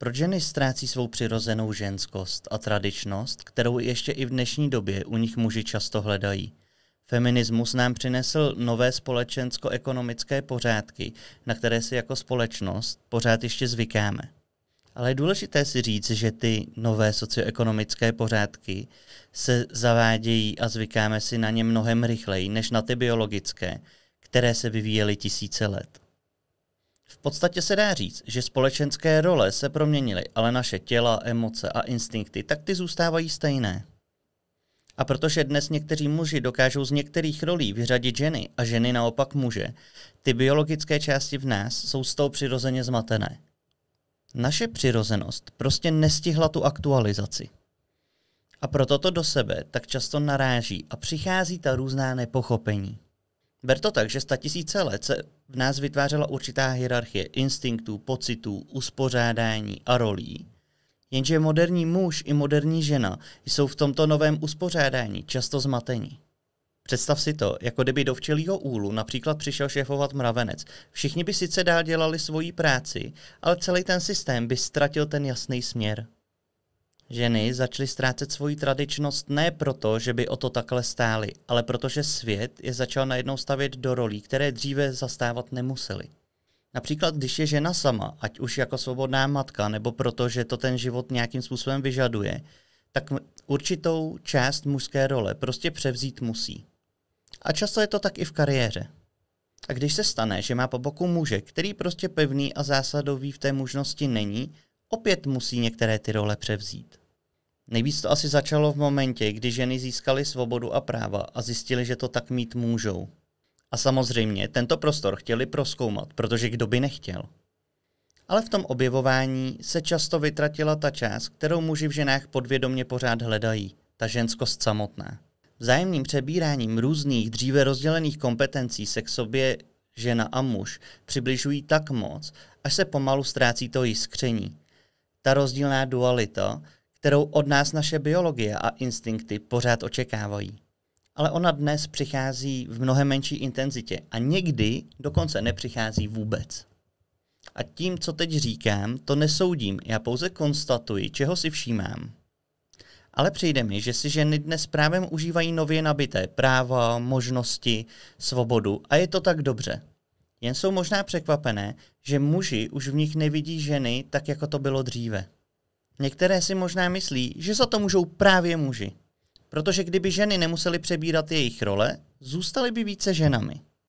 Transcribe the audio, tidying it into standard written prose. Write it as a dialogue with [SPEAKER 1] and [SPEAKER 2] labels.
[SPEAKER 1] Proč ženy ztrácí svou přirozenou ženskost a tradičnost, kterou ještě i v dnešní době u nich muži často hledají? Feminismus nám přinesl nové společensko-ekonomické pořádky, na které si jako společnost pořád ještě zvykáme. Ale je důležité si říct, že ty nové socioekonomické pořádky se zavádějí a zvykáme si na ně mnohem rychleji než na ty biologické, které se vyvíjely tisíce let. V podstatě se dá říct, že společenské role se proměnily, ale naše těla, emoce a instinkty tak ty zůstávají stejné. A protože dnes někteří muži dokážou z některých rolí vyřadit ženy a ženy naopak muže, ty biologické části v nás jsou z toho přirozeně zmatené. Naše přirozenost prostě nestihla tu aktualizaci. A proto to do sebe tak často naráží a přichází ta různá nepochopení. Ber to tak, že 100 000 let se v nás vytvářela určitá hierarchie instinktů, pocitů, uspořádání a rolí. Jenže moderní muž i moderní žena jsou v tomto novém uspořádání často zmatení. Představ si to, jako kdyby do včelího úlu například přišel šéfovat mravenec. Všichni by sice dál dělali svoji práci, ale celý ten systém by ztratil ten jasný směr. Ženy začaly ztrácet svoji tradičnost ne proto, že by o to takhle stály, ale protože svět je začal najednou stavět do rolí, které dříve zastávat nemusely. Například, když je žena sama, ať už jako svobodná matka, nebo proto, že to ten život nějakým způsobem vyžaduje, tak určitou část mužské role prostě převzít musí. A často je to tak i v kariéře. A když se stane, že má po boku muže, který prostě pevný a zásadový v té mužnosti není, opět musí některé ty role převzít. Nejvíc to asi začalo v momentě, kdy ženy získaly svobodu a práva a zjistili, že to tak mít můžou. A samozřejmě tento prostor chtěli prozkoumat, protože kdo by nechtěl. Ale v tom objevování se často vytratila ta část, kterou muži v ženách podvědomě pořád hledají, ta ženskost samotná. Vzájemným přebíráním různých dříve rozdělených kompetencí se k sobě žena a muž přibližují tak moc, až se pomalu ztrácí to jiskření. Ta rozdílná dualita, kterou od nás naše biologie a instinkty pořád očekávají. Ale ona dnes přichází v mnohem menší intenzitě a někdy dokonce nepřichází vůbec. A tím, co teď říkám, to nesoudím, já pouze konstatuji, čeho si všímám. Ale přijde mi, že si ženy dnes právem užívají nově nabité práva, možnosti, svobodu a je to tak dobře. Jen jsou možná překvapené, že muži už v nich nevidí ženy tak, jako to bylo dříve. Některé si možná myslí, že za to můžou právě muži. Protože kdyby ženy nemusely přebírat jejich role, zůstaly by více ženami.